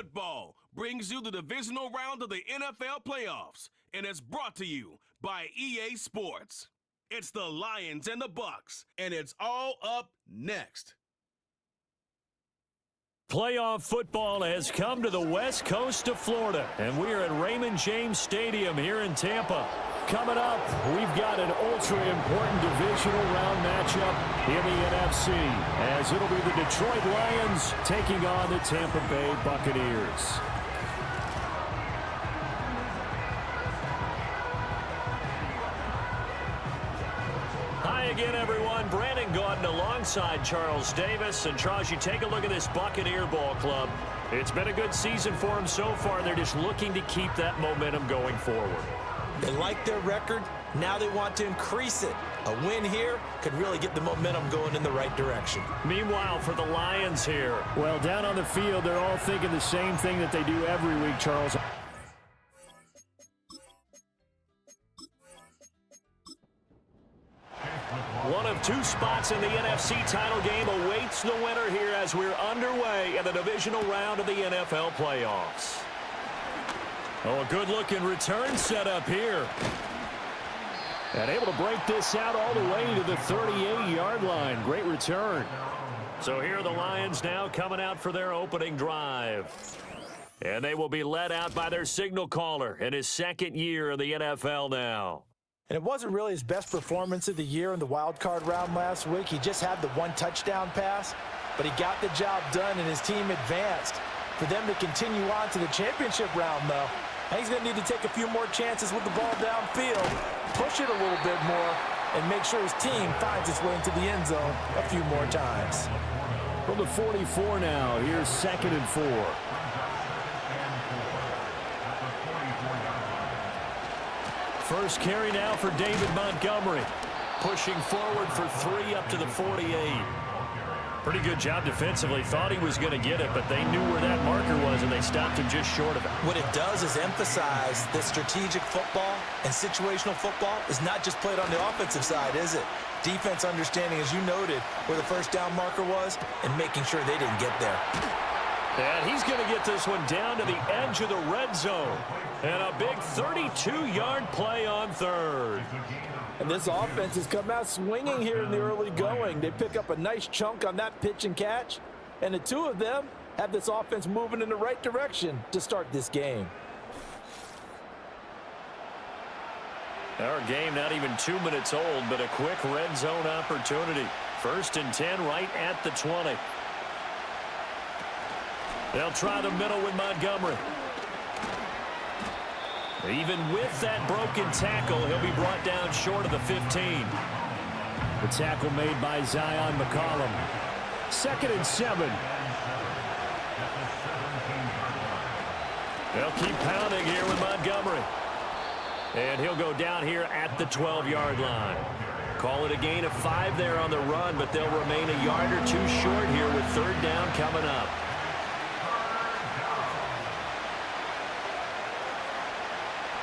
Football brings you the divisional round of the NFL playoffs, and it's brought to you by EA Sports. It's the Lions and the Bucs, and it's all up next. Playoff football has come to the west coast of Florida, and we are at Raymond James Stadium here in Tampa. Coming up, we've got an ultra-important divisional round matchup in the NFC, as it'll be the Detroit Lions taking on the Tampa Bay Buccaneers. Hi again, everyone. Brandon Gordon alongside Charles Davis. And Charles, you take a look at this Buccaneer ball club. It's been a good season for them so far. They're just looking to keep that momentum going forward. They like their record. Now they want to increase it. A win here could really get the momentum going in the right direction. Meanwhile, for the Lions here, well, down on the field, they're all thinking the same thing that they do every week, Charles. One of two spots in the NFC title game awaits the winner here as we're underway in the divisional round of the NFL playoffs. Oh, a good-looking return setup here. And able to break this out all the way to the 38-yard line. Great return. So here are the Lions now coming out for their opening drive. And they will be led out by their signal caller in his second year in the NFL now. And it wasn't really his best performance of the year in the wild card round last week. He just had the one touchdown pass, but he got the job done and his team advanced. For them to continue on to the championship round, though, I think he's going to need to take a few more chances with the ball downfield, push it a little bit more, and make sure his team finds its way into the end zone a few more times. From the 44 now, here's 2nd and 4. First carry now for David Montgomery. Pushing forward for 3 up to the 48. Pretty good job defensively. Thought he was going to get it, but they knew where that marker was, and they stopped him just short of it. What it does is emphasize that strategic football and situational football is not just played on the offensive side, is it? Defense understanding, as you noted, where the first down marker was and making sure they didn't get there. And he's going to get this one down to the edge of the red zone. And a big 32-yard play on third. And this offense has come out swinging here in the early going. They pick up a nice chunk on that pitch and catch. And the two of them have this offense moving in the right direction to start this game. Our game not even 2 minutes old, but a quick red zone opportunity. 1st and 10 right at the 20. They'll try the middle with Montgomery. Even with that broken tackle, he'll be brought down short of the 15. The tackle made by Zion McCollum. 2nd and 7. They'll keep pounding here with Montgomery. And he'll go down here at the 12-yard line. Call it a gain of 5 there on the run, but they'll remain a yard or two short here with 3rd down coming up.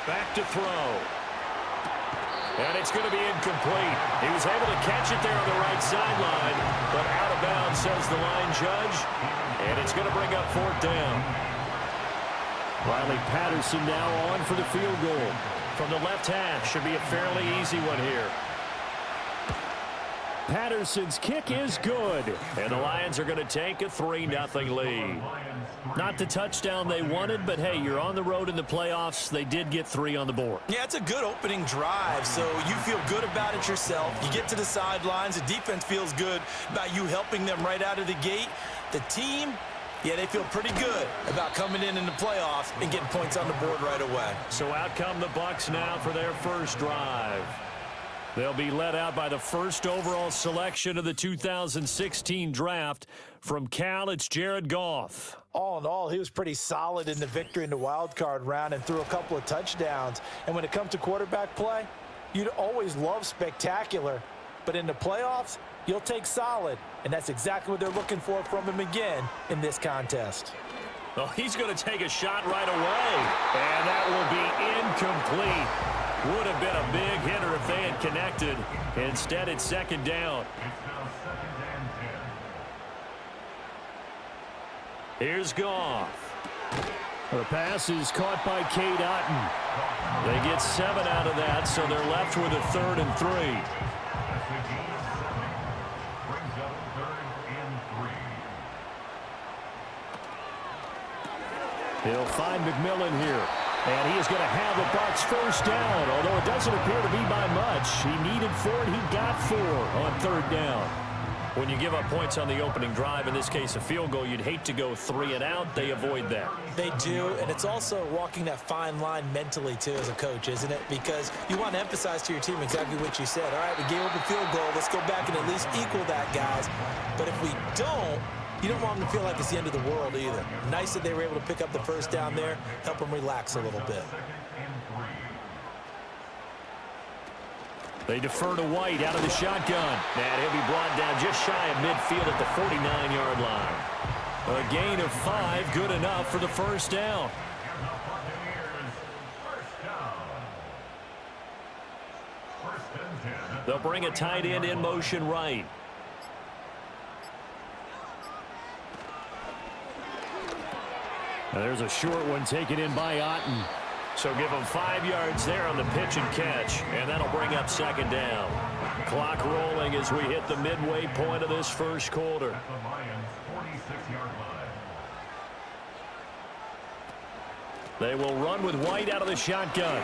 Back to throw. And it's going to be incomplete. He was able to catch it there on the right sideline, but out of bounds, says the line judge. And it's going to bring up 4th down. Riley Patterson now on for the field goal. From the left half, should be a fairly easy one here. Patterson's kick is good. And the Lions are going to take a 3-0 lead. Not the touchdown they wanted, but hey, you're on the road in the playoffs. They did get 3 on the board. Yeah, it's a good opening drive, so you feel good about it yourself. You get to the sidelines. The defense feels good about you helping them right out of the gate. The team, yeah, they feel pretty good about coming in the playoffs and getting points on the board right away. So out come the Bucs now for their first drive. They'll be led out by the first overall selection of the 2016 draft. From Cal, it's Jared Goff. All in all, he was pretty solid in the victory in the wild card round and threw a couple of touchdowns. And when it comes to quarterback play, you'd always love spectacular. But in the playoffs, you'll take solid. And that's exactly what they're looking for from him again in this contest. Oh, he's going to take a shot right away. And that will be incomplete. Would have been a big hitter if they had connected. Instead, it's 2nd down. Here's Goff. The pass is caught by Cade Otton. They get 7 out of that, so they're left with a 3rd and 3. He'll find McMillan here. And he is going to have the Bucs first down, although it doesn't appear to be by much. He needed 4, and he got 4 on 3rd down. When you give up points on the opening drive, in this case a field goal, you'd hate to go 3 and out. They avoid that. They do, and it's also walking that fine line mentally, too, as a coach, isn't it? Because you want to emphasize to your team exactly what you said. All right, we gave up a field goal. Let's go back and at least equal that, guys. But if we don't, you don't want them to feel like it's the end of the world either. Nice that they were able to pick up the first down there, help them relax a little bit. They defer to White out of the shotgun. And he'll be brought down just shy of midfield at the 49-yard line. A gain of 5, good enough for the first down. They'll bring a tight end in motion right. Now there's a short one taken in by Otton. So give them 5 yards there on the pitch and catch, and that'll bring up 2nd down. Clock rolling as we hit the midway point of this first quarter. They will run with White out of the shotgun.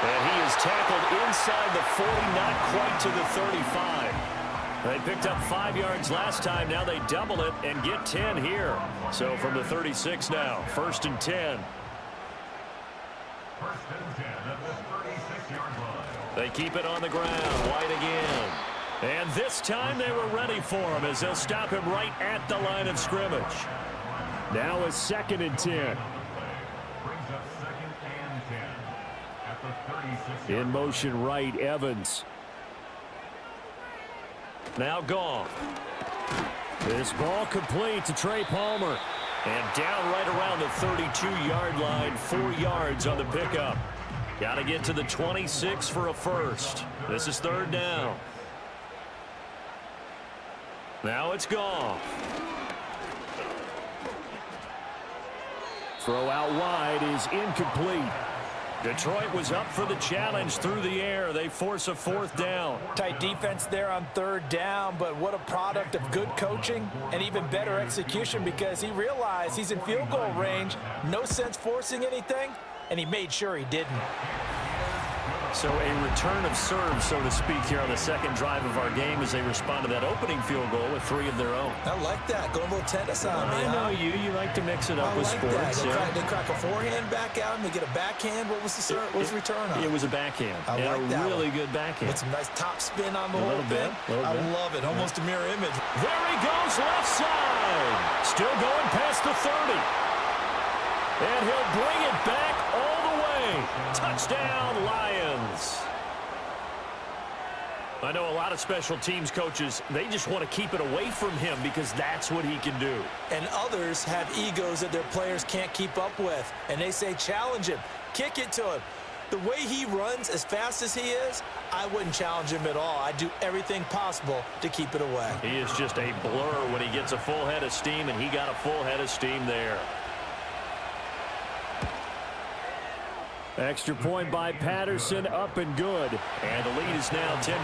And he is tackled inside the 40, not quite to the 35. They picked up 5 yards last time. Now they double it and get 10 here. So from the 36 now, 1st and 10. They keep it on the ground. White again. And this time they were ready for him as they'll stop him right at the line of scrimmage. Now a 2nd and 10. In motion right, Evans. Now Goff. This ball complete to Trey Palmer. And down right around the 32-yard line, 4 yards on the pickup. Got to get to the 26 for a first. This is 3rd down. Now it's Goff. Throw out wide is incomplete. Detroit was up for the challenge through the air. They force a 4th down. Tight defense there on 3rd down, but what a product of good coaching and even better execution because he realized he's in field goal range. No sense forcing anything, and he made sure he didn't. So a return of serve, so to speak, here on the 2nd drive of our game as they respond to that opening field goal with 3 of their own. I like that. Going a little tennis on me. I know you. You like to mix it up with sports. They crack a forehand back out and they get a backhand. What was the return on? It was a backhand. I like that. A really good backhand. With some nice top spin on the whole thing. I love it. Almost a mirror image. There he goes, left side. Still going past the 30. And he'll bring it back all the way. Touchdown, Lions. I know a lot of special teams coaches, they just want to keep it away from him because that's what he can do. And others have egos that their players can't keep up with. And they say, challenge him. Kick it to him. The way he runs as fast as he is, I wouldn't challenge him at all. I'd do everything possible to keep it away. He is just a blur when he gets a full head of steam, and he got a full head of steam there. Extra point by Patterson, up and good. And the lead is now 10-3.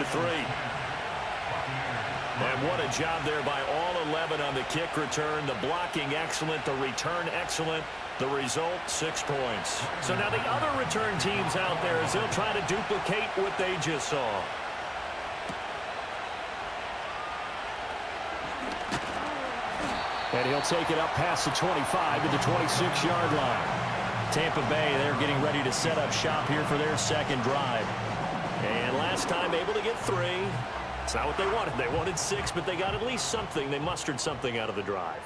And what a job there by all 11 on the kick return. The blocking excellent, the return excellent. The result, 6 points. So now the other return teams out there as they'll try to duplicate what they just saw. And he'll take it up past the 25 to the 26-yard line. Tampa Bay, they're getting ready to set up shop here for their 2nd drive. And last time able to get 3. It's not what they wanted. They wanted 6, but they got at least something. They mustered something out of the drive.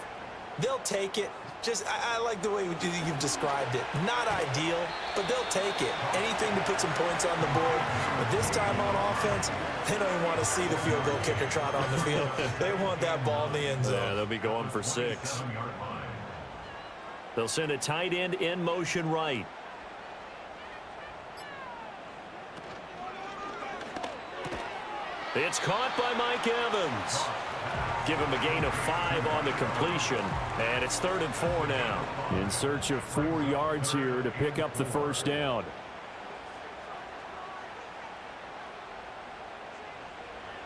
They'll take it. I like the way you've described it. Not ideal, but they'll take it. Anything to put some points on the board. But this time on offense, they don't even want to see the field goal kicker trot on the field. They want that ball in the end zone. Yeah, they'll be going for 6. They'll send a tight end in motion right. It's caught by Mike Evans. give him a gain of 5 on the completion, and it's 3rd and 4 now. In search of 4 yards here to pick up the first down.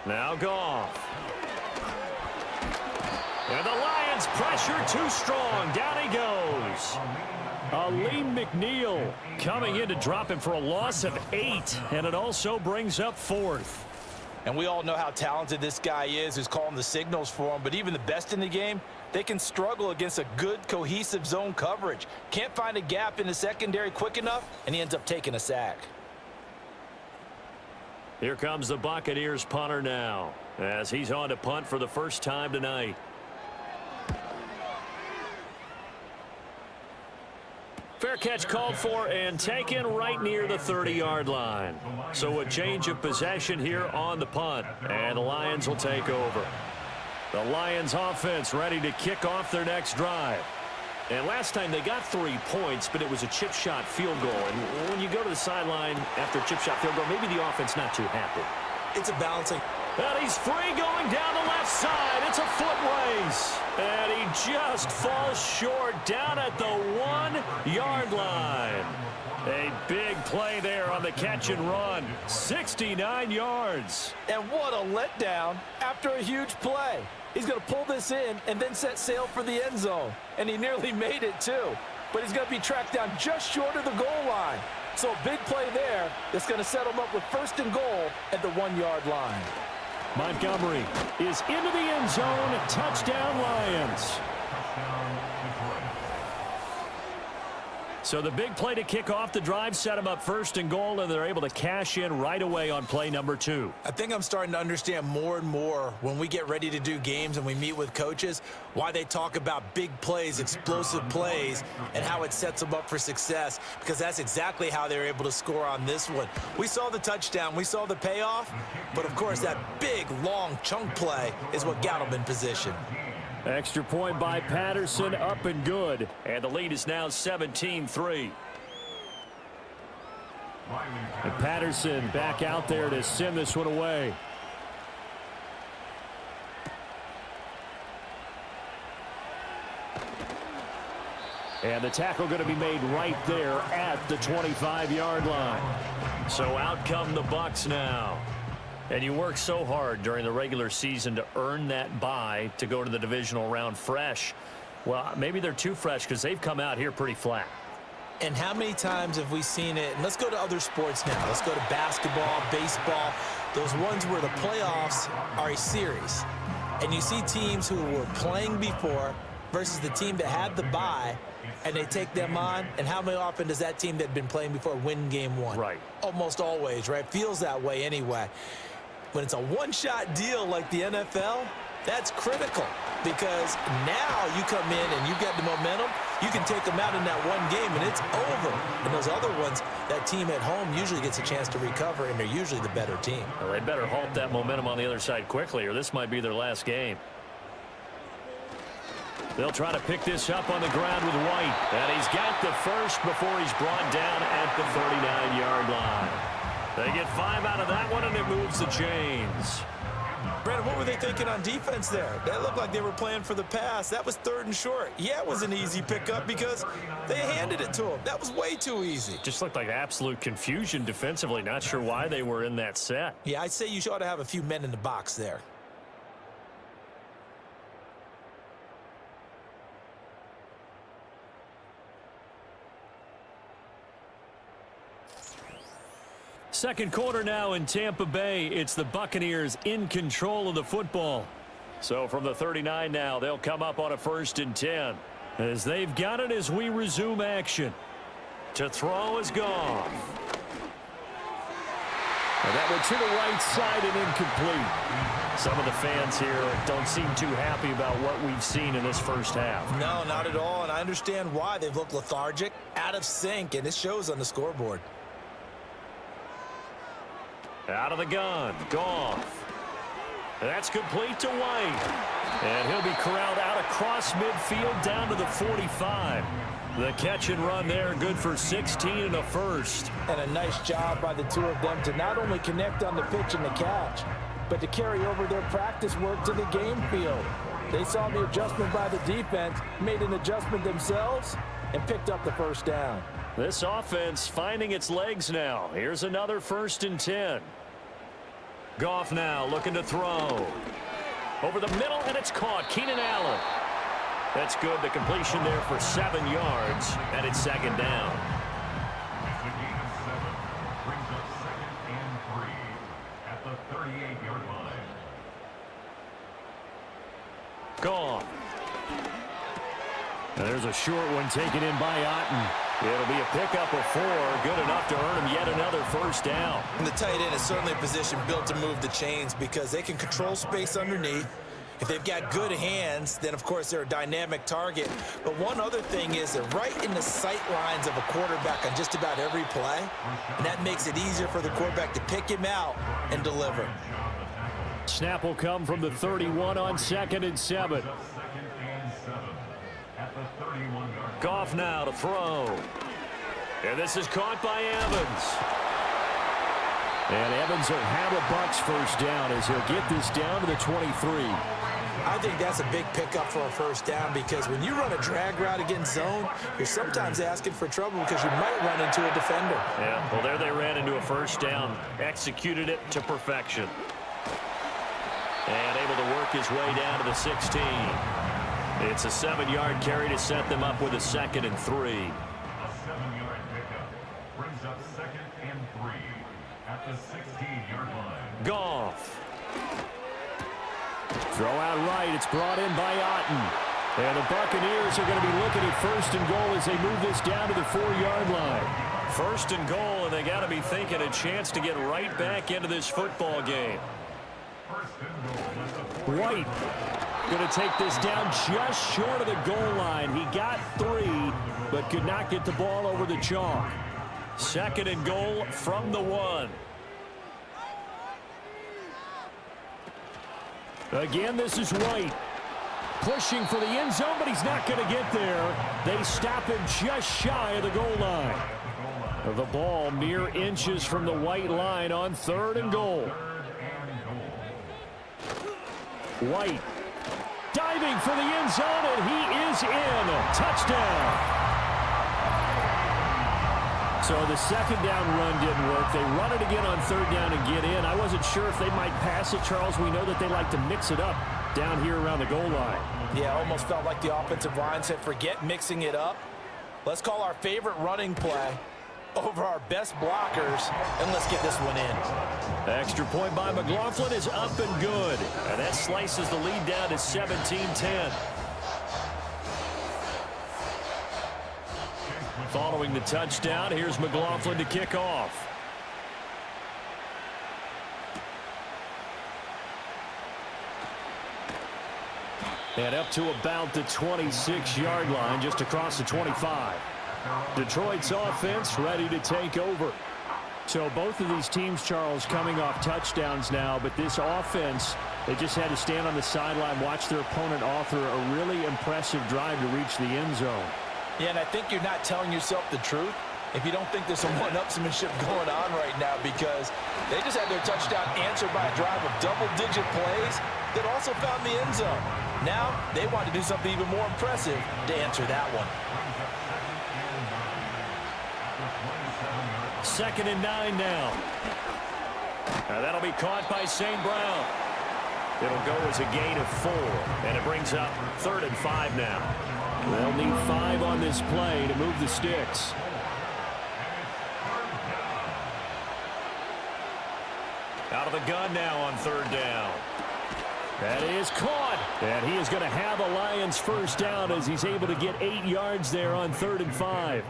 Now Goff. And the Lions pressure too strong. Down he goes. Aleem McNeil coming in to drop him for a loss of 8, and it also brings up 4th. And we all know how talented this guy is who's calling the signals for him, but even the best in the game, they can struggle against a good, cohesive zone coverage. Can't find a gap in the secondary quick enough, and he ends up taking a sack. Here comes the Buccaneers punter now, as he's on to punt for the first time tonight. Fair catch called for and taken right near the 30-yard line. So a change of possession here on the punt, and the Lions will take over. The Lions offense ready to kick off their next drive. And last time they got 3 points, but it was a chip shot field goal. And when you go to the sideline after a chip shot field goal, maybe the offense not too happy. It's a balancing. And he's free going down the left side. It's a foot race. And he just falls short down at the 1-yard line. A big play there on the catch and run. 69 yards. And what a letdown after a huge play. He's going to pull this in and then set sail for the end zone. And he nearly made it too. But he's going to be tracked down just short of the goal line. So a big play there that's going to set him up with 1st and goal at the 1-yard line. Montgomery is into the end zone. Touchdown, Lions. So the big play to kick off the drive set them up 1st and goal, and they're able to cash in right away on play number 2. I think I'm starting to understand more and more when we get ready to do games and we meet with coaches why they talk about big plays, explosive plays, and how it sets them up for success, because that's exactly how they're able to score on this one. We saw the touchdown, we saw the payoff, but of course that big, long chunk play is what got them in position. Extra point by Patterson, up and good. And the lead is now 17-3. And Patterson back out there to send this one away. And the tackle going to be made right there at the 25-yard line. So out come the Bucs now. And you work so hard during the regular season to earn that bye to go to the divisional round fresh. Well, maybe they're too fresh because they've come out here pretty flat. And how many times have we seen it? And let's go to other sports now. Let's go to basketball, baseball, those ones where the playoffs are a series. And you see teams who were playing before versus the team that had the bye, and they take them on. And how often does that team that had been playing before win game 1? Right. Almost always, right? Feels that way anyway. When it's a one-shot deal like the NFL, that's critical, because now you come in and you get the momentum, you can take them out in that one game and it's over. And those other ones, that team at home usually gets a chance to recover, and they're usually the better team. Well, they better halt that momentum on the other side quickly, or this might be their last game. They'll try to pick this up on the ground with White, and he's got the first before he's brought down at the 39-yard line. They get 5 out of that one, and it moves the chains. Brandon, what were they thinking on defense there? That looked like they were playing for the pass. That was 3rd and short. Yeah, it was an easy pickup because they handed it to him. That was way too easy. Just looked like absolute confusion defensively. Not sure why they were in that set. Yeah, I'd say you ought to have a few men in the box there. Second quarter now in Tampa Bay. It's the Buccaneers in control of the football. So from the 39 now, they'll come up on a 1st and 10. As they've got it as we resume action. To throw is Goff. And that one to the right side and incomplete. Some of the fans here don't seem too happy about what we've seen in this first half. No, not at all, and I understand why. They've looked lethargic, out of sync, and it shows on the scoreboard. Out of the gun, Goff. That's complete to White. And he'll be corralled out across midfield down to the 45. The catch and run there, good for 16 and a first. And a nice job by the two of them to not only connect on the pitch and the catch, but to carry over their practice work to the game field. They saw the adjustment by the defense, made an adjustment themselves, and picked up the first down. This offense finding its legs now. Here's another 1st and 10. Goff now looking to throw. Over the middle, and it's caught. Keenan Allen. That's good. The completion there for 7 yards, and it's 2nd down. It's a gain of 7. Brings up 2nd and 3 at the 38-yard line. Goff. And there's a short one taken in by Otten. It'll be a pickup of 4, good enough to earn him yet another 1st down. And the tight end is certainly a position built to move the chains because they can control space underneath. If they've got good hands, then of course they're a dynamic target. But one other thing is they're right in the sight lines of a quarterback on just about every play. And that makes it easier for the quarterback to pick him out and deliver. Snap will come from the 31 on 2nd and 7. Goff now to throw. And this is caught by Evans. And Evans will have a Bucs 1st down as he'll get this down to the 23. I think that's a big pickup for a 1st down because when you run a drag route against zone, you're sometimes asking for trouble because you might run into a defender. Yeah, well, there they ran into a 1st down. Executed it to perfection. And able to work his way down to the 16. It's a 7-yard carry to set them up with a 2nd and 3. A 7-yard pickup brings up 2nd and 3 at the 16-yard line. Goff. Throw out right. It's brought in by Otten. And the Buccaneers are going to be looking at 1st and goal as they move this down to the 4-yard line. 1st and goal, and they got to be thinking a chance to get right back into this football game. White going to take this down just short of the goal line. He got 3, but could not get the ball over the chalk. 2nd and goal from the 1. Again, this is White. Pushing for the end zone, but he's not going to get there. They stop him just shy of the goal line. The ball mere inches from the white line on 3rd and goal. White diving for the end zone, and he is in. Touchdown. So the 2nd down run didn't work. They run it again on 3rd down and get in. I wasn't sure if they might pass it, Charles. We know that they like to mix it up down here around the goal line. Yeah, almost felt like the offensive line said, forget mixing it up. Let's call our favorite running play over our best blockers, and let's get this one in. The extra point by McLaughlin is up and good. And that slices the lead down to 17-10. Following the touchdown, here's McLaughlin to kick off. And up to about the 26-yard line, just across the 25. Detroit's offense ready to take over. So both of these teams, Charles, coming off touchdowns now, but this offense, they just had to stand on the sideline, watch their opponent author a really impressive drive to reach the end zone. Yeah, and I think you're not telling yourself the truth if you don't think there's some one-upsmanship going on right now, because they just had their touchdown answered by a drive of double-digit plays that also found the end zone. Now they want to do something even more impressive to answer that one. 2nd and 9 now. That'll be caught by St. Brown. It'll go as a gain of 4, and it brings up 3rd and 5 now. They'll need 5 on this play to move the sticks. Out of the gun now on 3rd down. That is caught. And he is going to have a Lions 1st down as he's able to get 8 yards there on 3rd and 5.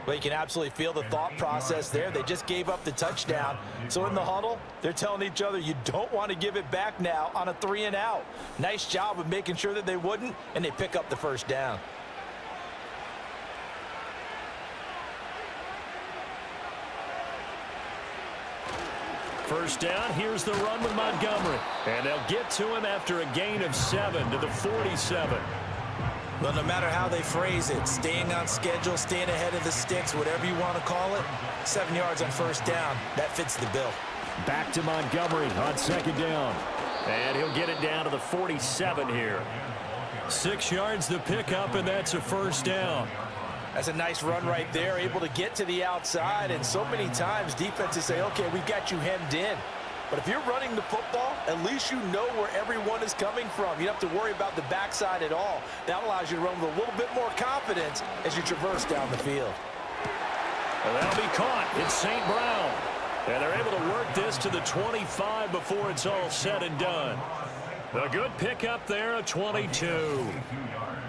Well, you can absolutely feel the thought process there. They just gave up the touchdown. So in the huddle, they're telling each other, you don't want to give it back now on a 3 and out. Nice job of making sure that they wouldn't, and they pick up the 1st down. First down, here's the run with Montgomery. And they'll get to him after a gain of 7 to the 47. Well, no matter how they phrase it, staying on schedule, staying ahead of the sticks, whatever you want to call it, 7 yards on 1st down, that fits the bill. Back to Montgomery on second down. And he'll get it down to the 47 here. 6 yards the pickup, and that's a first down. That's a nice run right there, able to get to the outside. And so many times defenses say, okay, we've got you hemmed in. But if you're running the football, at least you know where everyone is coming from. You don't have to worry about the backside at all. That allows you to run with a little bit more confidence as you traverse down the field. Well, that'll be caught. It's St. Brown. And they're able to work this to the 25 before it's all said and done. A good pickup there, a 22.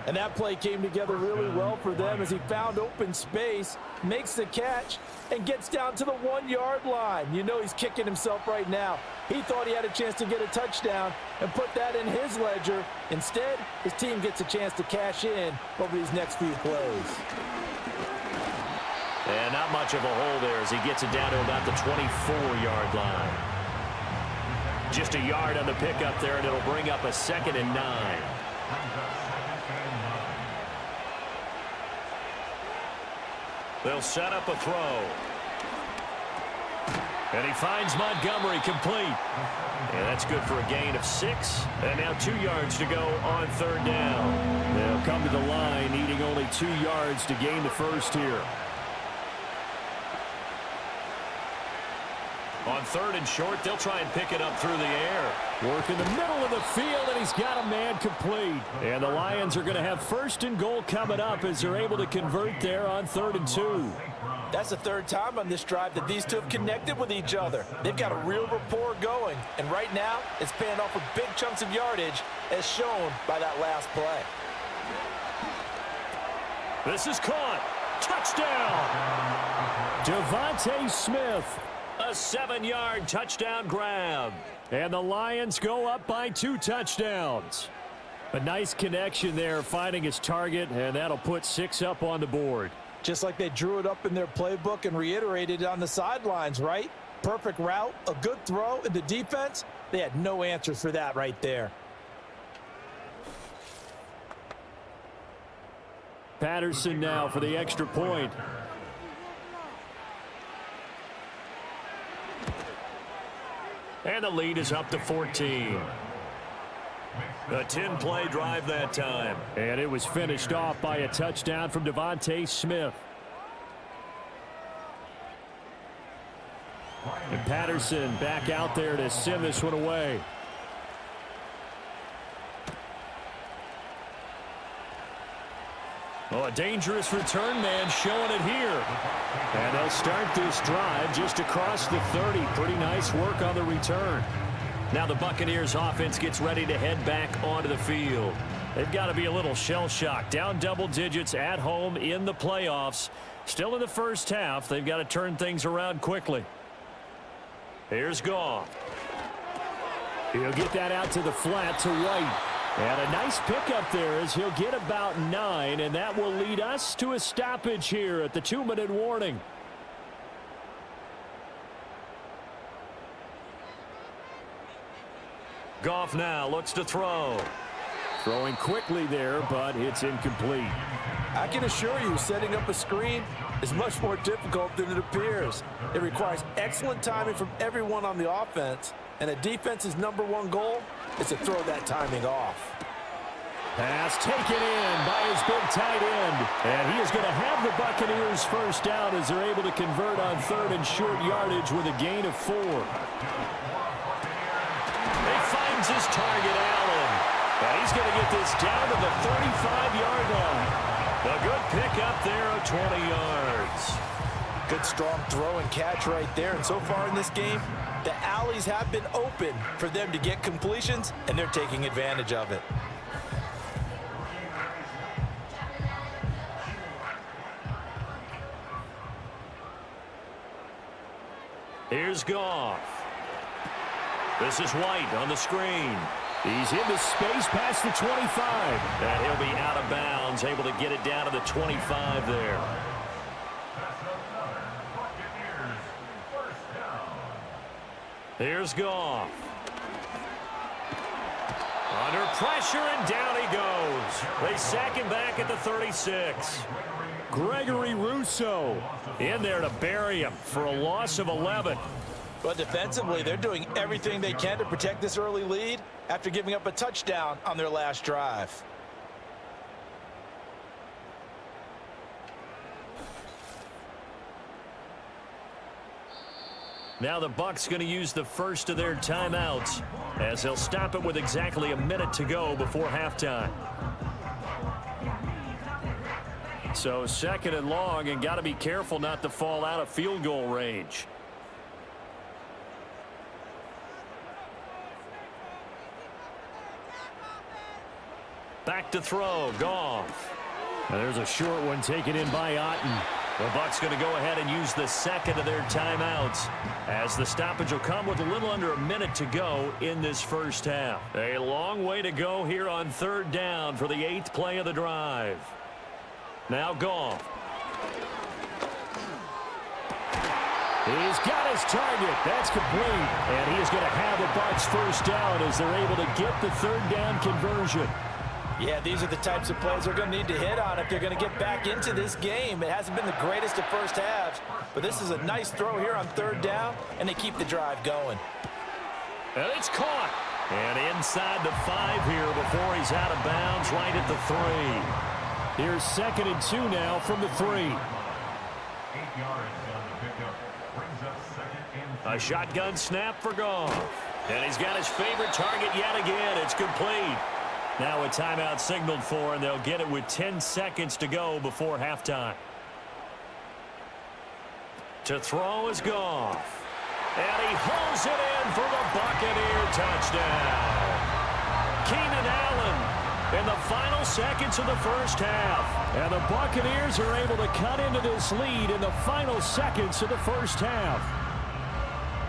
And that play came together really well for them as he found open space, makes the catch, and gets down to the 1-yard line. You know he's kicking himself right now. He thought he had a chance to get a touchdown and put that in his ledger. Instead, his team gets a chance to cash in over these next few plays. And not much of a hole there as he gets it down to about the 24-yard line. Just a yard on the pickup there, and it'll bring up a 2nd and 9. They'll set up a throw. And he finds Montgomery complete. And that's good for a gain of 6. And now 2 yards to go on 3rd down. They'll come to the line needing only 2 yards to gain the first here. On 3rd and short, they'll try and pick it up through the air. Work in the middle of the field, and he's got a man complete. And the Lions are going to have 1st and goal coming up as they're able to convert there on 3rd and 2. That's the 3rd time on this drive that these two have connected with each other. They've got a real rapport going, and right now it's paying off with big chunks of yardage as shown by that last play. This is caught. Touchdown! Devontae Smith. A 7-yard touchdown grab. And the Lions go up by 2 touchdowns. A nice connection there, finding his target, and that'll put 6 up on the board. Just like they drew it up in their playbook and reiterated it on the sidelines, right? Perfect route, a good throw, and the defense, they had no answers for that right there. Patterson now for the extra point. And the lead is up to 14. A 10-play drive that time. And it was finished off by a touchdown from Devontae Smith. And Patterson back out there to send this one away. Oh, a dangerous return man showing it here. And they'll start this drive just across the 30. Pretty nice work on the return. Now the Buccaneers offense gets ready to head back onto the field. They've got to be a little shell-shocked. Down double digits at home in the playoffs. Still in the first half. They've got to turn things around quickly. Here's Goff. He'll get that out to the flat to White. And a nice pickup there as he'll get about 9, and that will lead us to a stoppage here at the 2-minute warning. Goff now looks to throw. Throwing quickly there, but it's incomplete. I can assure you, setting up a screen is much more difficult than it appears. It requires excellent timing from everyone on the offense, and a defense's #1 goal is to throw that timing off. Pass taken in by his big tight end. And he is going to have the Buccaneers first down as they're able to convert on 3rd and short yardage with a gain of 4. He finds his target, Allen. And he's going to get this down to the 35-yard line. A good pickup there of 20 yards. Good strong throw and catch right there. And so far in this game, the alleys have been open for them to get completions, and they're taking advantage of it. Here's Goff. This is White on the screen. He's into space past the 25. And he'll be out of bounds, able to get it down to the 25 there. Here's Goff. Under pressure, and down he goes. They sack him back at the 36. Gregory Rousseau in there to bury him for a loss of 11. But defensively, they're doing everything they can to protect this early lead after giving up a touchdown on their last drive. Now the Bucs going to use the first of their timeouts as they'll stop it with exactly a minute to go before halftime. So second and long, and got to be careful not to fall out of field goal range. Back to throw, Goff. And there's a short one taken in by Otten. The Bucs going to go ahead and use the second of their timeouts as the stoppage will come with a little under a minute to go in this first half. A long way to go here on third down for the 8th play of the drive. Now Goff. He's got his target. That's complete. And he is going to have the Bucs first down as they're able to get the third down conversion. Yeah, these are the types of plays they're going to need to hit on if they're going to get back into this game. It hasn't been the greatest of first halves, but this is a nice throw here on third down, and they keep the drive going. And it's caught. And inside the 5 here before he's out of bounds right at the 3. Here's 2nd and 2 now from the 3. 8 yards on the pickup. Brings up 2nd and 2. A shotgun snap for Goff. And he's got his favorite target yet again. It's complete. Now a timeout signaled for, and they'll get it with 10 seconds to go before halftime. To throw is Goff. And he holds it in for the Buccaneer touchdown. Keenan Allen in the final seconds of the first half. And the Buccaneers are able to cut into this lead in the final seconds of the first half.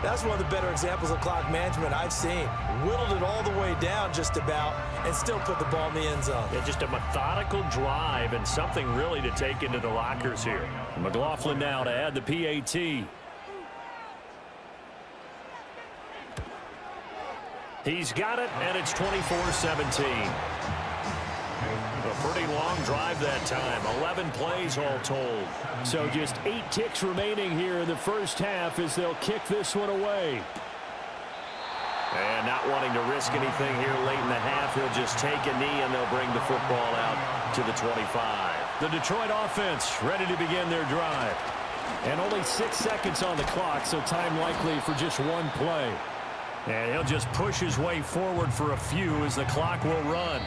That's one of the better examples of clock management I've seen. Whittled it all the way down just about and still put the ball in the end zone. Yeah, just a methodical drive and something really to take into the lockers here. McLaughlin now to add the PAT. He's got it, and it's 24-17. A pretty long drive that time. 11 plays all told. So just 8 ticks remaining here in the first half as they'll kick this one away. And not wanting to risk anything here late in the half, he'll just take a knee and they'll bring the football out to the 25. The Detroit offense ready to begin their drive. And only 6 seconds on the clock, so time likely for just one play. And he'll just push his way forward for a few as the clock will run.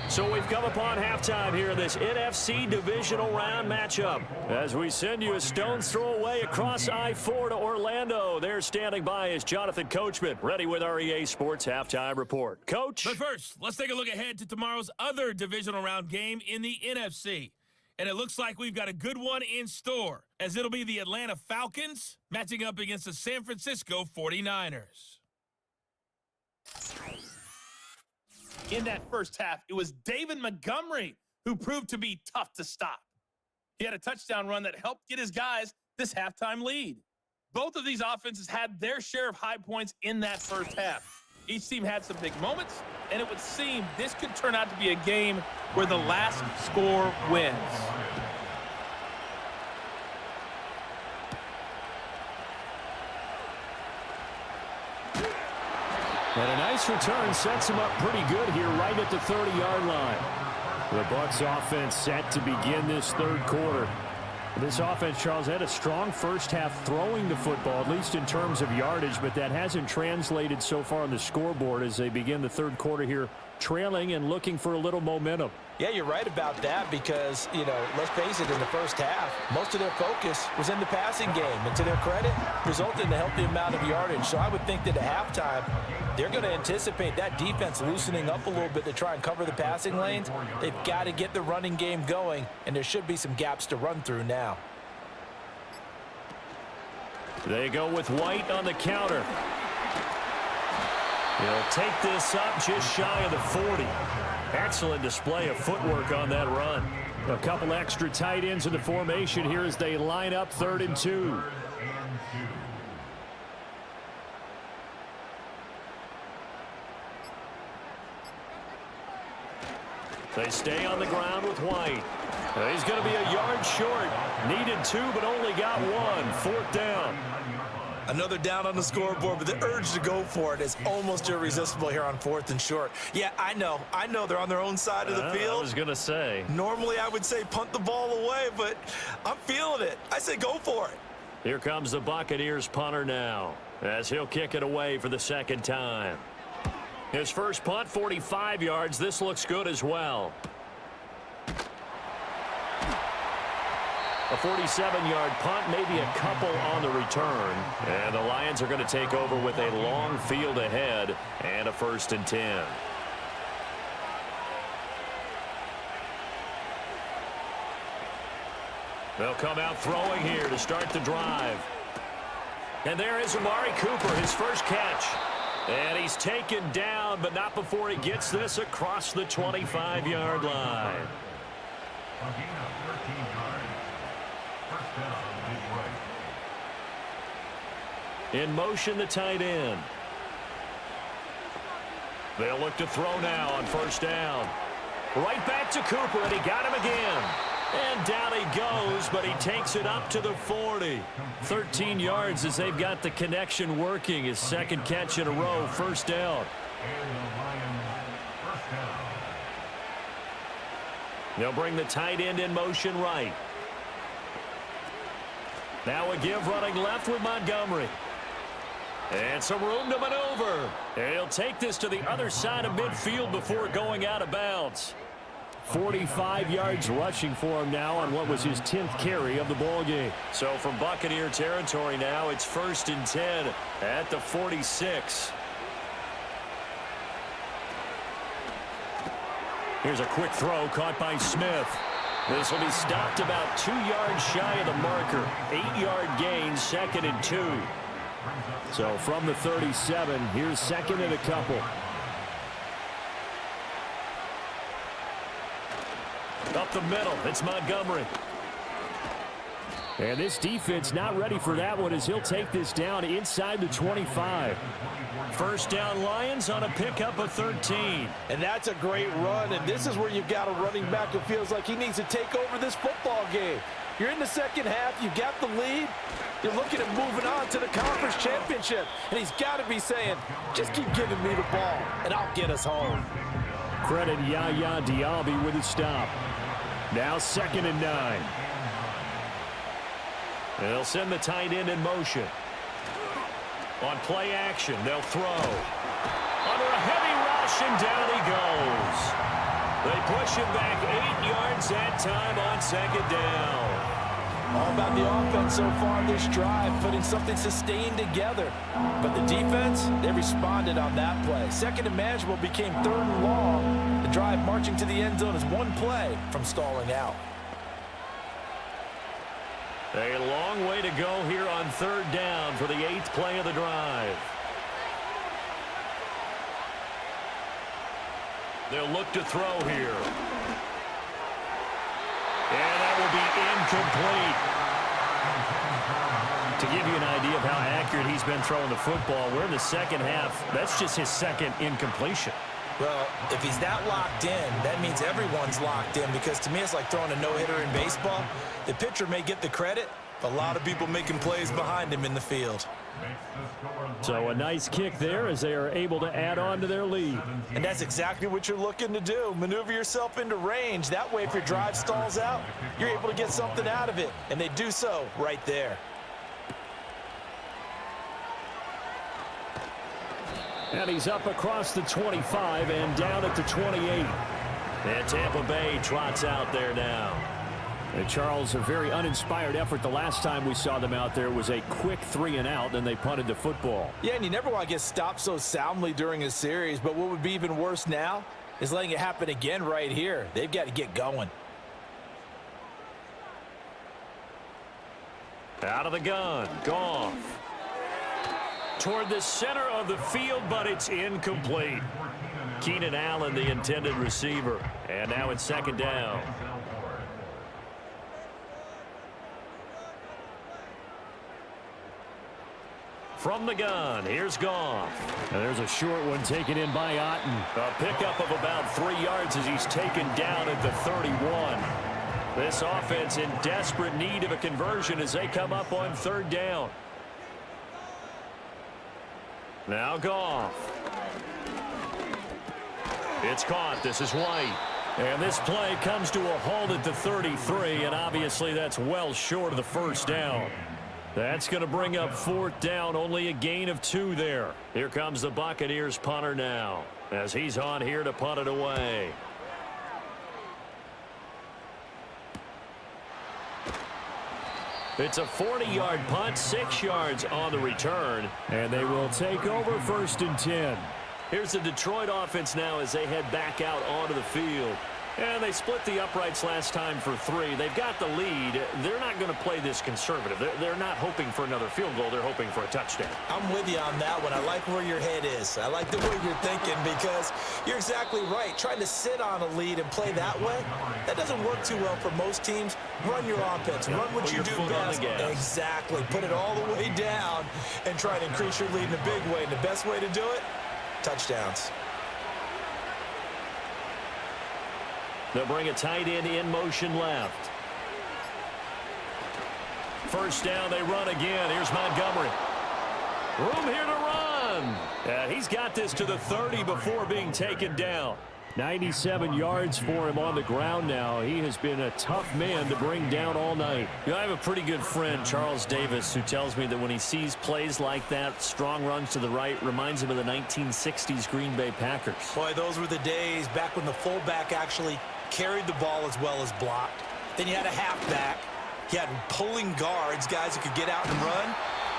So we've come upon halftime here in this NFC Divisional Round matchup. As we send you a stone's throw away across I-4 to Orlando. There standing by is Jonathan Coachman, ready with our EA Sports Halftime Report. Coach? But first, let's take a look ahead to tomorrow's other Divisional Round game in the NFC. And it looks like we've got a good one in store, as it'll be the Atlanta Falcons matching up against the San Francisco 49ers. In that first half, it was David Montgomery who proved to be tough to stop. He had a touchdown run that helped get his guys this halftime lead. Both of these offenses had their share of high points in that first half. Each team had some big moments, and it would seem this could turn out to be a game where the last score wins. And a nice return sets him up pretty good here right at the 30-yard line. The Bucs offense set to begin this third quarter. This offense, Charles, had a strong first half throwing the football, at least in terms of yardage, but that hasn't translated so far on the scoreboard as they begin the third quarter here, trailing and looking for a little momentum. Yeah, you're right about that because, let's face it, in the first half, most of their focus was in the passing game. And to their credit, resulted in a healthy amount of yardage. So I would think that at halftime, they're going to anticipate that defense loosening up a little bit to try and cover the passing lanes. They've got to get the running game going, and there should be some gaps to run through now. They go with White on the counter. He'll take this up just shy of the 40. Excellent display of footwork on that run. A couple extra tight ends in the formation here as they line up 3rd and 2. They stay on the ground with White. He's going to be a yard short. Needed 2, but only got 1. 4th down. Another down on the scoreboard, but the urge to go for it is almost irresistible here on 4th and short. Yeah, I know they're on their own side of the field. I was going to say. Normally, I would say punt the ball away, but I'm feeling it. I say go for it. Here comes the Buccaneers punter now, as he'll kick it away for the second time. His first punt, 45 yards. This looks good as well. A 47-yard punt, maybe a couple on the return. And the Lions are going to take over with a long field ahead and a 1st and 10. They'll come out throwing here to start the drive. And there is Amari Cooper, his first catch. And he's taken down, but not before he gets this across the 25-yard line. A gain of 13 yards. First down, mid-right. In motion, the tight end. They'll look to throw now on 1st down. Right back to Cooper, and he got him again. And down he goes, but he takes it up to the 40. 13 yards as they've got the connection working. His second catch in a row, 1st down. And the Lions, first down. They'll bring the tight end in motion right. Now a give running left with Montgomery. And some room to maneuver. And he'll take this to the other side of midfield before going out of bounds. 45 yards rushing for him now on what was his 10th carry of the ball game. So from Buccaneer territory now, it's 1st and 10 at the 46. Here's a quick throw caught by Smith. This will be stopped about 2 yards shy of the marker. 8-yard gain, 2nd and 2. So from the 37, here's 2nd and a couple. Up the middle, it's Montgomery. And this defense not ready for that one as he'll take this down inside the 25. 1st down Lions on a pickup of 13. And that's a great run, and this is where you've got a running back who feels like he needs to take over this football game. You're in the second half, you got the lead, you're looking at moving on to the conference championship, and he's got to be saying, just keep giving me the ball, and I'll get us home. Credit Yaya Diaby with a stop. Now 2nd and 9. They'll send the tight end in motion. On play action, they'll throw. Under a heavy rush, and down he goes. They push him back 8 yards that time on 2nd down. All about the offense so far this drive, putting something sustained together. But the defense, they responded on that play. 2nd and manageable became 3rd and long. The drive marching to the end zone is one play from stalling out. A long way to go here on 3rd down for the 8th play of the drive. They'll look to throw here. And that will be incomplete. To give you an idea of how accurate he's been throwing the football, we're in the second half. That's just his 2nd incompletion. Well, if he's that locked in, that means everyone's locked in, because to me it's like throwing a no-hitter in baseball. The pitcher may get the credit, but a lot of people making plays behind him in the field. So a nice kick there as they are able to add on to their lead. And that's exactly what you're looking to do. Maneuver yourself into range. That way, if your drive stalls out, you're able to get something out of it. And they do so right there. And he's up across the 25 and down at the 28. And Tampa Bay trots out there now. And Charles, a very uninspired effort. The last time we saw them out there was a quick 3 and out, and they punted the football. Yeah, and you never want to get stopped so soundly during a series, but what would be even worse now is letting it happen again right here. They've got to get going. Out of the gun, Goff. Toward the center of the field, but it's incomplete. Keenan Allen, the intended receiver. And now it's 2nd down. From the gun, here's Goff. And there's a short one taken in by Otten. A pickup of about 3 yards as he's taken down at the 31. This offense in desperate need of a conversion as they come up on 3rd down. Now Goff. It's caught. This is White. And this play comes to a halt at the 33, and obviously that's well short of the first down. That's going to bring up fourth down, only a gain of 2 there. Here comes the Buccaneers punter now, as he's on here to punt it away. It's a 40-yard punt, 6 yards on the return. And they will take over 1st and 10. Here's the Detroit offense now as they head back out onto the field. And they split the uprights last time for 3. They've got the lead. They're not going to play this conservative. They're not hoping for another field goal. They're hoping for a touchdown. I'm with you on that one. I like where your head is. I like the way you're thinking because you're exactly right. Trying to sit on a lead and play that way, that doesn't work too well for most teams. Run your offense. Run what you do best. Exactly. Put it all the way down and try to increase your lead in a big way. And the best way to do it, touchdowns. They'll bring a tight end in motion left. First down, they run again. Here's Montgomery. Room here to run. He's got this to the 30 before being taken down. 97 yards for him on the ground now. He has been a tough man to bring down all night. You know, I have a pretty good friend, Charles Davis, who tells me that when he sees plays like that, strong runs to the right, reminds him of the 1960s Green Bay Packers. Boy, those were the days back when the fullback actually carried the ball as well as blocked. Then you had a halfback. You had pulling guards, guys who could get out and run.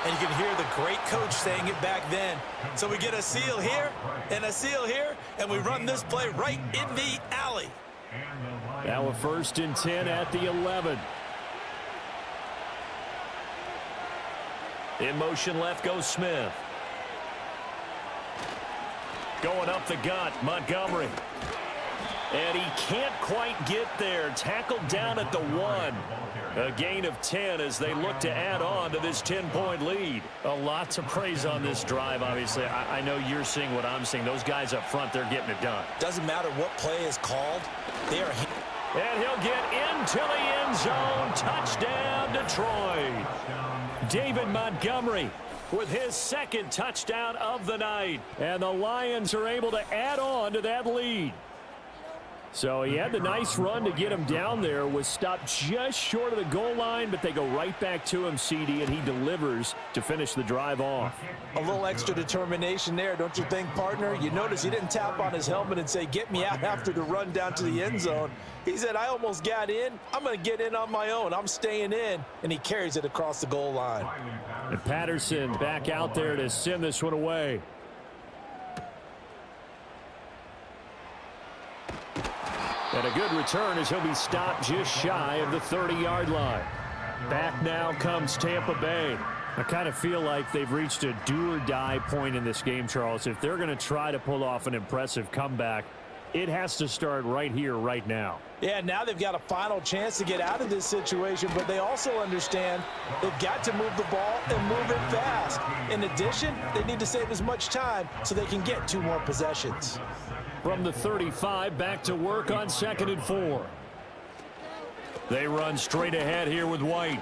And you can hear the great coach saying it back then. So we get a seal here and a seal here, and we run this play right in the alley. Now a 1st and 10 at the 11. In motion left goes Smith. Going up the gut, Montgomery. And he can't quite get there. Tackled down at the 1. A gain of 10 as they look to add on to this 10-point lead. A lot to praise on this drive, obviously. I know you're seeing what I'm seeing. Those guys up front, they're getting it done. Doesn't matter what play is called. They are. And he'll get into the end zone. Touchdown, Detroit. David Montgomery with his 2nd touchdown of the night. And the Lions are able to add on to that lead. So he had the nice run to get him down there, was stopped just short of the goal line, but they go right back to him, CD, and he delivers to finish the drive off. A little extra determination there, don't you think, partner? You notice he didn't tap on his helmet and say, get me out after the run down to the end zone. He said, I almost got in. I'm going to get in on my own. I'm staying in. And he carries it across the goal line. And Patterson back out there to send this one away. And a good return as he'll be stopped just shy of the 30-yard line. Back now comes Tampa Bay. I kind of feel like they've reached a do-or-die point in this game, Charles. If they're going to try to pull off an impressive comeback, it has to start right here, right now. Yeah, now they've got a final chance to get out of this situation, but they also understand they've got to move the ball and move it fast. In addition, they need to save as much time so they can get 2 more possessions. From the 35, back to work on 2nd and 4. They run straight ahead here with White.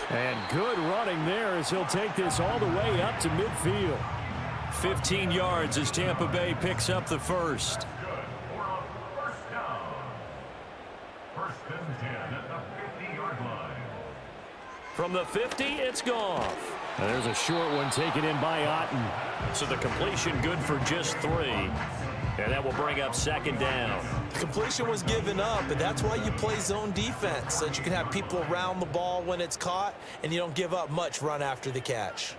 And good running there as he'll take this all the way up to midfield. 15 yards as Tampa Bay picks up the 1st. From the 50, it's Goff. And there's a short one taken in by Otten. So the completion good for just 3. And that will bring up 2nd down. The completion was given up, and that's why you play zone defense, so that you can have people around the ball when it's caught, and you don't give up much run after the catch.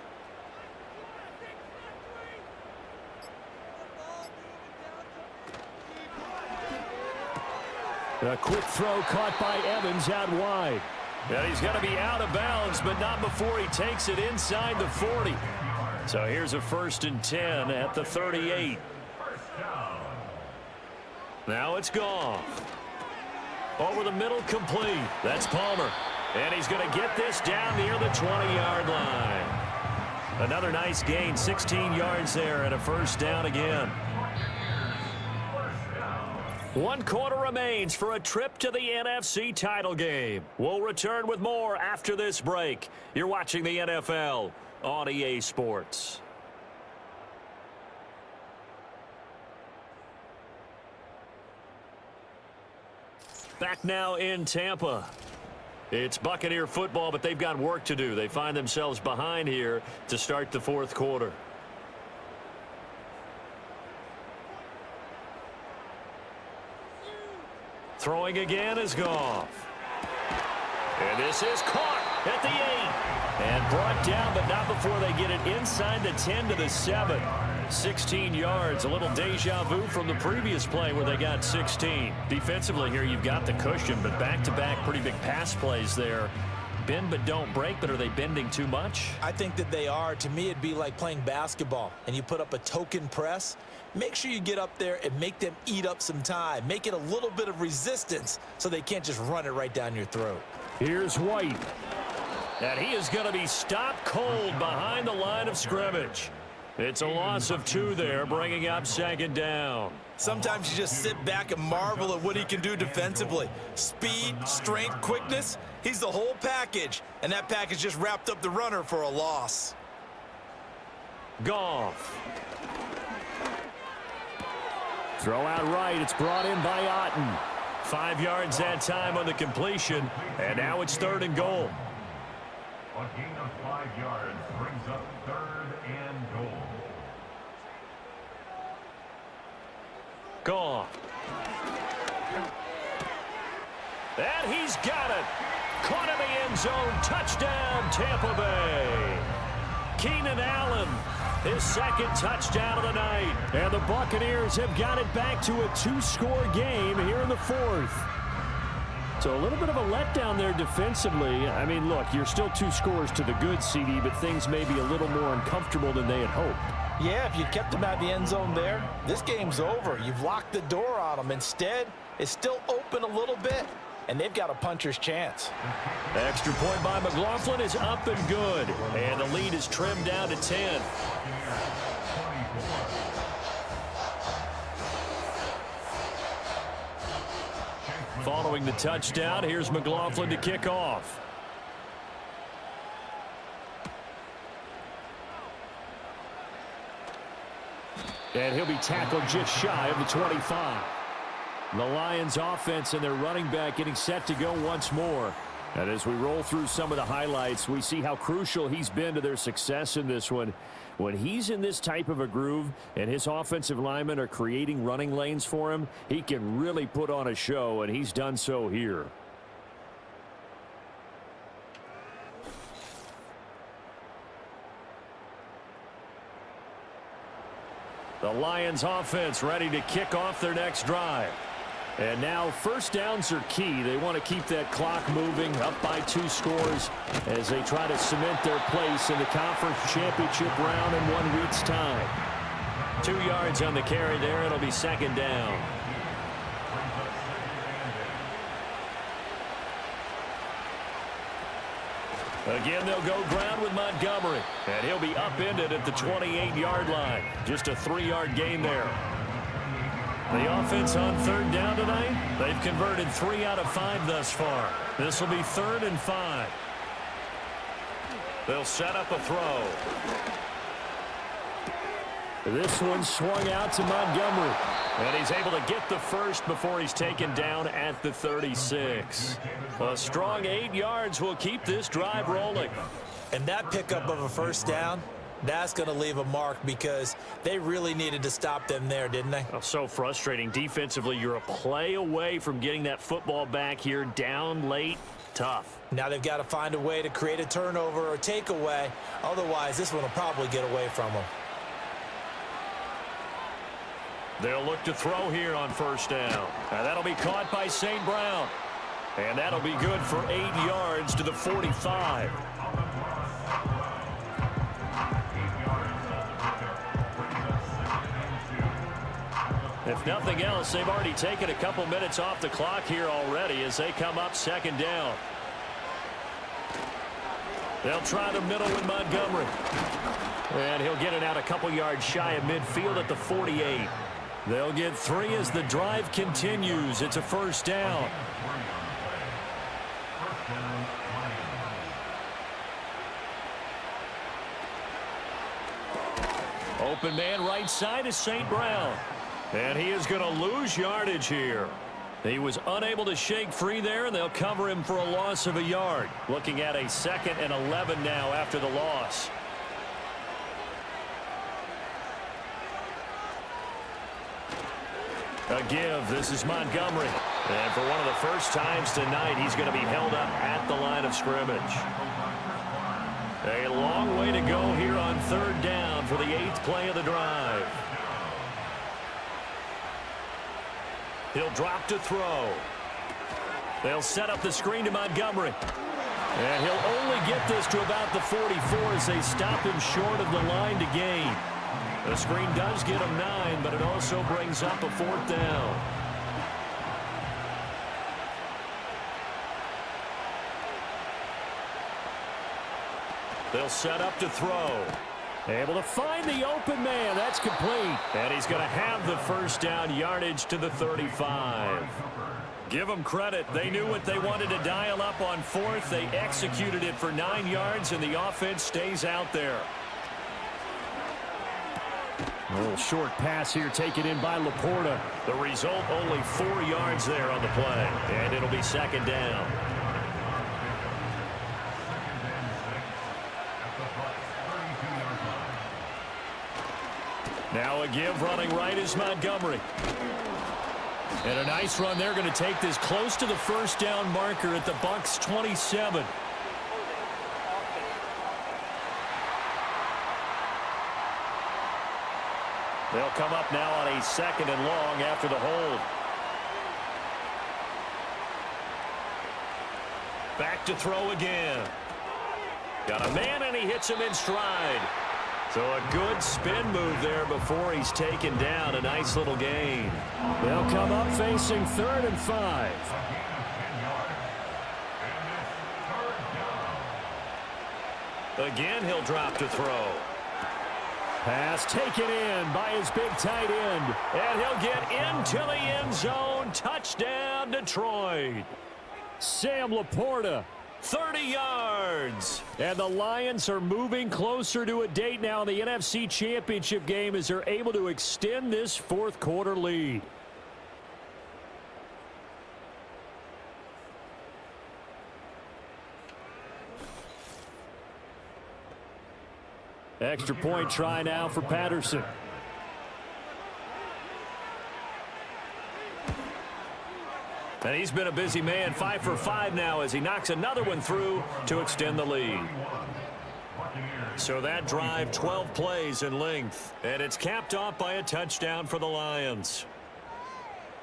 A quick throw caught by Evans out wide. And he's going to be out of bounds, but not before he takes it inside the 40. So here's a 1st and 10 at the 38. Now it's Goff. Over the middle, complete. That's Palmer. And he's going to get this down near the 20-yard line. Another nice gain, 16 yards there, and a 1st down again. 1 quarter remains for a trip to the NFC title game. We'll return with more after this break. You're watching the NFL on EA Sports. Back now in Tampa. It's Buccaneer football, but they've got work to do. They find themselves behind here to start the fourth quarter. Throwing again is Goff. And this is caught at the 8. And brought down, but not before they get it inside the 10 to the 7. 16 yards, a little deja vu from the previous play where they got 16. Defensively here, you've got the cushion, but back-to-back pretty big pass plays there. Bend but don't break, but are they bending too much? I think that they are. To me, it'd be like playing basketball, and you put up a token press. Make sure you get up there and make them eat up some time. Make it a little bit of resistance so they can't just run it right down your throat. Here's White. And he is going to be stopped cold behind the line of scrimmage. It's a loss of 2 there, bringing up second down. Sometimes you just sit back and marvel at what he can do defensively. Speed, strength, quickness, he's the whole package. And that package just wrapped up the runner for a loss. Goff. Throw out right. It's brought in by Otten. 5 yards that time on the completion. And now it's 3rd and goal. A gain of 5 yards brings up 3rd and goal. Goff. And he's got it. Caught in the end zone. Touchdown, Tampa Bay. Keenan Allen, his 2nd touchdown of the night. And the Buccaneers have got it back to a 2-score game here in the 4th. So a little bit of a letdown there defensively. I mean, look, you're still 2 scores to the good, CD, but things may be a little more uncomfortable than they had hoped. Yeah, if you kept them out of the end zone there, this game's over. You've locked the door on them. Instead, it's still open a little bit, and they've got a puncher's chance. Extra point by McLaughlin is up and good, and the lead is trimmed down to 10. Following the touchdown, here's McLaughlin to kick off. And he'll be tackled just shy of the 25. The Lions offense and their running back getting set to go once more. And as we roll through some of the highlights, we see how crucial he's been to their success in this one. When he's in this type of a groove and his offensive linemen are creating running lanes for him, he can really put on a show, and he's done so here. The Lions offense ready to kick off their next drive. And now 1st downs are key. They want to keep that clock moving up by 2 scores as they try to cement their place in the conference championship round in 1 week's time. 2 yards on the carry there. It'll be 2nd down. Again, they'll go ground with Montgomery. And he'll be upended at the 28-yard line. Just a 3-yard gain there. The offense on 3rd down tonight, they've converted 3 out of 5 thus far. This will be 3rd and 5. They'll set up a throw. This one swung out to Montgomery. And he's able to get the first before he's taken down at the 36. A strong 8 yards will keep this drive rolling. And that pickup of a 1st down, that's going to leave a mark because they really needed to stop them there, didn't they? Oh, so frustrating. Defensively, you're a play away from getting that football back here down late. Tough. Now they've got to find a way to create a turnover or takeaway. Otherwise, this one will probably get away from them. They'll look to throw here on 1st down. And that'll be caught by St. Brown. And that'll be good for 8 yards to the 45. If nothing else, they've already taken a couple minutes off the clock here already as they come up 2nd down. They'll try the middle with Montgomery. And he'll get it out a couple yards shy of midfield at the 48. They'll get 3 as the drive continues. It's a 1st down. Open man right side is St. Brown. And he is going to lose yardage here. He was unable to shake free there, and they'll cover him for a loss of a yard. Looking at a 2nd and 11 now after the loss. A give. This is Montgomery. And for one of the first times tonight, he's going to be held up at the line of scrimmage. A long way to go here on 3rd down for the 8th play of the drive. He'll drop to throw. They'll set up the screen to Montgomery. And he'll only get this to about the 44 as they stop him short of the line to gain. The screen does get him 9, but it also brings up a 4th down. They'll set up to throw. Able to find the open man. That's complete. And he's going to have the 1st down yardage to the 35. Give them credit. They knew what they wanted to dial up on 4th. They executed it for 9 yards, and the offense stays out there. A little short pass here taken in by Laporta. The result, only 4 yards there on the play. And it'll be 2nd down. Now a give running right is Montgomery. And a nice run. They're going to take this close to the 1st down marker at the Bucs 27. They'll come up now on a 2nd and long after the hold. Back to throw again. Got a man, and he hits him in stride. So a good spin move there before he's taken down. A nice little gain. They'll come up facing 3rd and 5. Again, he'll drop to throw. Pass taken in by his big tight end. And he'll get into the end zone. Touchdown, Detroit. Sam Laporta. 30 yards. And the Lions are moving closer to a date now in the NFC Championship game as they're able to extend this 4th quarter lead. Extra point try now for Patterson. And he's been a busy man, 5 for 5 now as he knocks another one through to extend the lead. So that drive, 12 plays in length, and it's capped off by a touchdown for the Lions.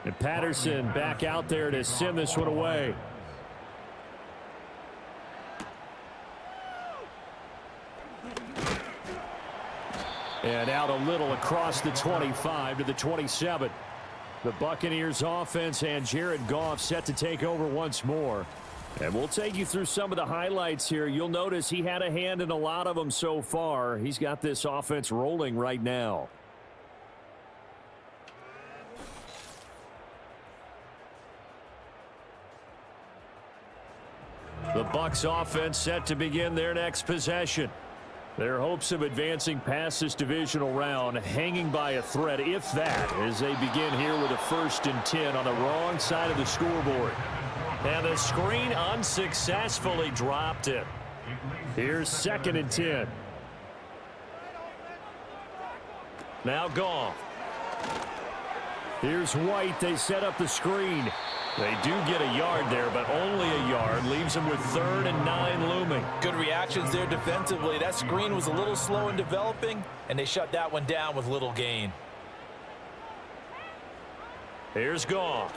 And Patterson back out there to send this one away. And out a little across the 25 to the 27. The Buccaneers offense and Jared Goff set to take over once more. And we'll take you through some of the highlights here. You'll notice he had a hand in a lot of them so far. He's got this offense rolling right now. The Bucs offense set to begin their next possession. Their hopes of advancing past this divisional round hanging by a thread, if that, as they begin here with a 1st and 10 on the wrong side of the scoreboard. And the screen unsuccessfully dropped it. Here's 2nd and 10. Now Goff. Here's White. They set up the screen. They do get a yard there, but only a yard. Leaves them with 3rd and 9 looming. Good reactions there defensively. That screen was a little slow in developing, and they shut that one down with little gain. Here's Goff.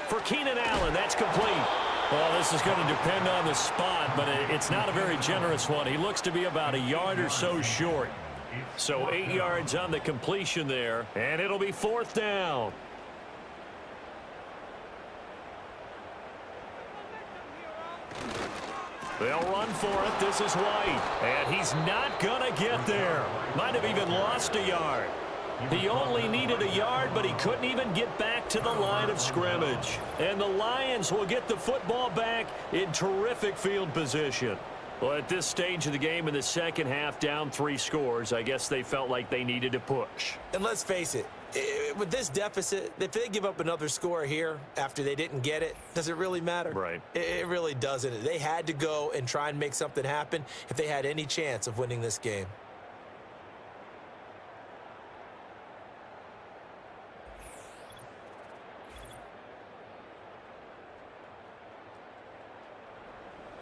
For Keenan Allen, that's complete. Well, this is going to depend on the spot, but it's not a very generous one. He looks to be about a yard or so short. So 8 yards on the completion there, and it'll be 4th down. They'll run for it. This is White. And he's not going to get there. Might have even lost a yard. He only needed a yard, but he couldn't even get back to the line of scrimmage. And the Lions will get the football back in terrific field position. Well, at this stage of the game in the second half, down 3 scores, I guess they felt like they needed to push. And let's face it, With this deficit, if they give up another score here after they didn't get it, does it really matter? Right. It really doesn't. They had to go and try and make something happen if they had any chance of winning this game.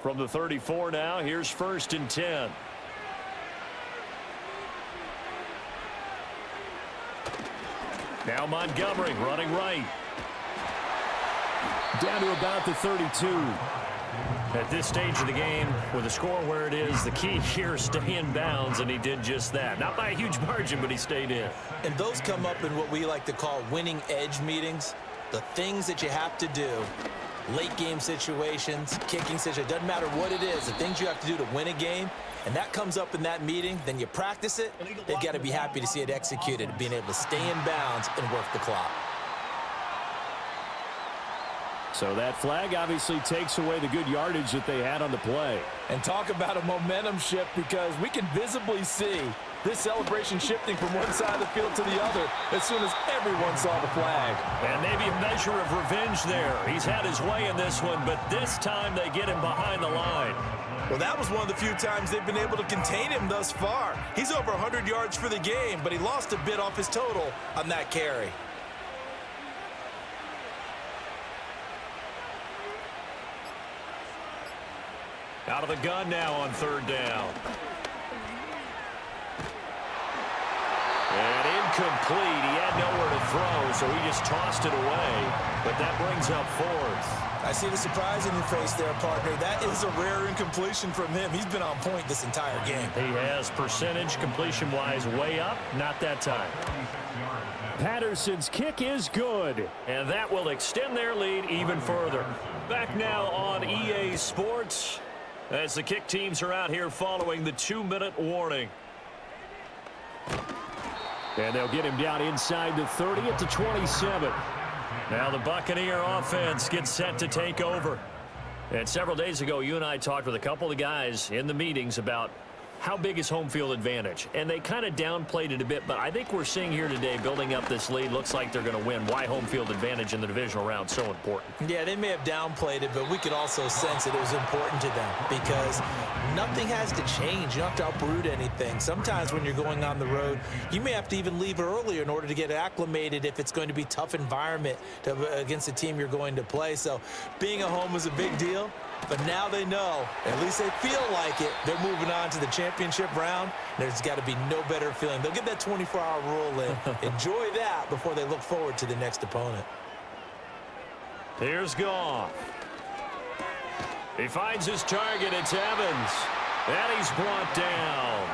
From the 34 now, here's 1st and 10. Now Montgomery running right. Down to about the 32. At this stage of the game, with the score where it is, the key here is stay in bounds, and he did just that. Not by a huge margin, but he stayed in. And those come up in what we like to call winning edge meetings. The things that you have to do, late game situations, kicking situations, doesn't matter what it is, the things you have to do to win a game, and that comes up in that meeting, then you practice it, they've got to be happy to see it executed, being able to stay in bounds and work the clock. So that flag obviously takes away the good yardage that they had on the play. And talk about a momentum shift, because we can visibly see this celebration shifting from one side of the field to the other as soon as everyone saw the flag. And maybe a measure of revenge there. He's had his way in this one, but this time they get him behind the line. Well, that was one of the few times they've been able to contain him thus far. He's over 100 yards for the game, but he lost a bit off his total on that carry. Out of the gun now on 3rd down. And incomplete. He had nowhere to throw, so he just tossed it away. But that brings up 4th. I see the surprise in your face there, partner. That is a rare incompletion from him. He's been on point this entire game. He has percentage completion-wise way up. Not that time. Patterson's kick is good. And that will extend their lead even further. Back now on EA Sports, as the kick teams are out here following the 2-minute warning. And they'll get him down inside the 30 at the 27. Now the Buccaneer offense gets set to take over. And several days ago, you and I talked with a couple of guys in the meetings about how big is home field advantage. And they kind of downplayed it a bit, but I think we're seeing here today, building up this lead, looks like they're going to win. Why home field advantage in the divisional round so important? Yeah, they may have downplayed it, but we could also sense that it was important to them because nothing has to change. You don't have to uproot anything. Sometimes when you're going on the road, you may have to even leave earlier in order to get acclimated if it's going to be a tough environment against the team you're going to play. So being at home is a big deal. But now they know, at least they feel like it, they're moving on to the championship round. There's got to be no better feeling. They'll get that 24-hour rule in. Enjoy that before they look forward to the next opponent. Here's Goff. He finds his target. It's Evans. And he's brought down.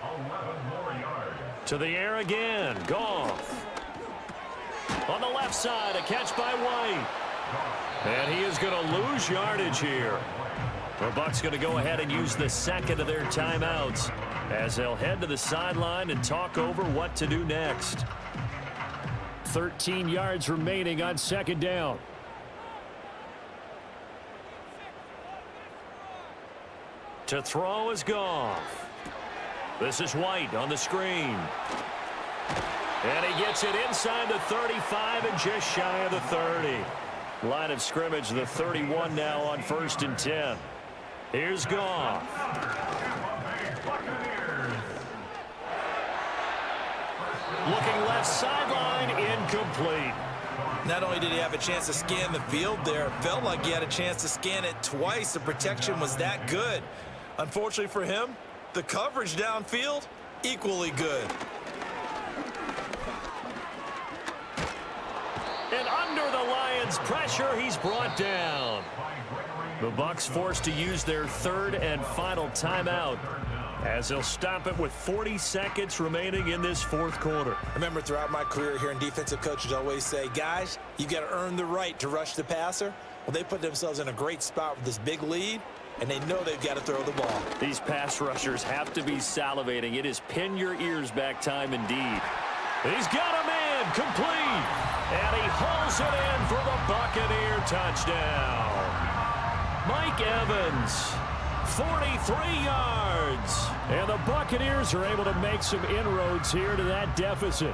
11 more yards. To the air again. Goff. On the left side, a catch by White. And he is going to lose yardage here. The Bucs going to go ahead and use the second of their timeouts as they'll head to the sideline and talk over what to do next. 13 yards remaining on 2nd down. To throw is Goff. This is White on the screen. And he gets it inside the 35 and just shy of the 30. Line of scrimmage, the 31 now on 1st and 10. Here's Goff. Looking left sideline, incomplete. Not only did he have a chance to scan the field there, it felt like he had a chance to scan it twice. The protection was that good. Unfortunately for him, the coverage downfield, equally good. And under the Lions' pressure, he's brought down. The Bucs forced to use their 3rd and final timeout as they'll stop it with 40 seconds remaining in this 4th quarter. I remember throughout my career here in defensive coaches always say, guys, you got to earn the right to rush the passer. Well, they put themselves in a great spot with this big lead, and they know they've got to throw the ball. These pass rushers have to be salivating. It is pin your ears back time indeed. He's got him in, complete. And he hauls it in for the Buccaneer touchdown. Mike Evans 43 yards. And the Buccaneers are able to make some inroads here to that deficit.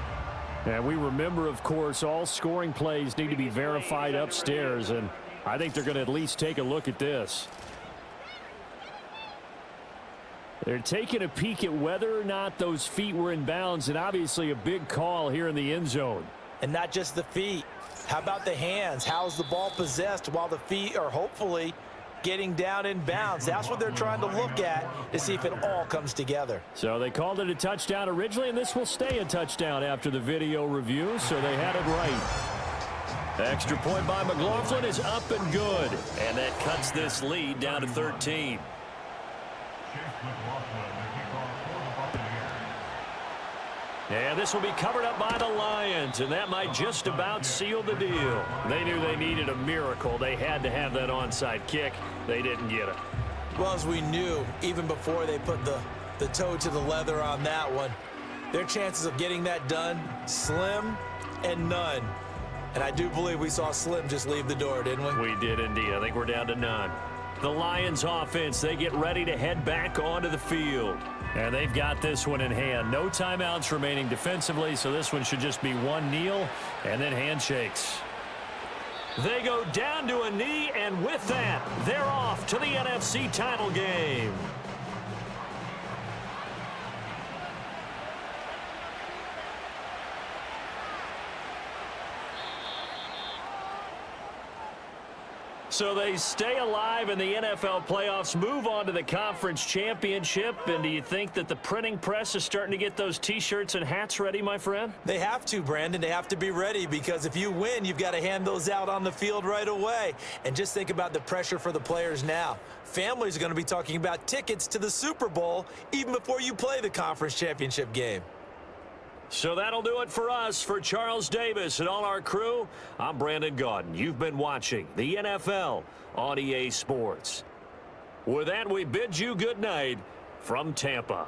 And we remember, of course, all scoring plays need to be verified upstairs, and I think they're going to at least take a look at this. They're taking a peek at whether or not those feet were in bounds, and obviously a big call here in the end zone. And not just the feet. How about the hands? How's the ball possessed while the feet are hopefully getting down in bounds? That's what they're trying to look at to see if it all comes together. So they called it a touchdown originally, and this will stay a touchdown after the video review, so they had it right. Extra point by McLaughlin is up and good. And that cuts this lead down to 13. And this will be covered up by the Lions, and that might just about seal the deal. They knew they needed a miracle. They had to have that onside kick. They didn't get it. Well, as we knew, even before they put the toe to the leather on that one, their chances of getting that done, slim and none. And I do believe we saw Slim just leave the door, didn't we? We did indeed. I think we're down to none. The Lions offense, they get ready to head back onto the field. And they've got this one in hand. No timeouts remaining defensively, so this one should just be one kneel and then handshakes. They go down to a knee, and with that, they're off to the NFC title game. So they stay alive in the NFL playoffs, move on to the conference championship. And do you think that the printing press is starting to get those T-shirts and hats ready, my friend? They have to, Brandon. They have to be ready because if you win, you've got to hand those out on the field right away. And just think about the pressure for the players now. Families are going to be talking about tickets to the Super Bowl even before you play the conference championship game. So that'll do it for us. For Charles Davis and all our crew, I'm Brandon Gaudin. You've been watching the NFL on EA Sports. With that, we bid you good night from Tampa.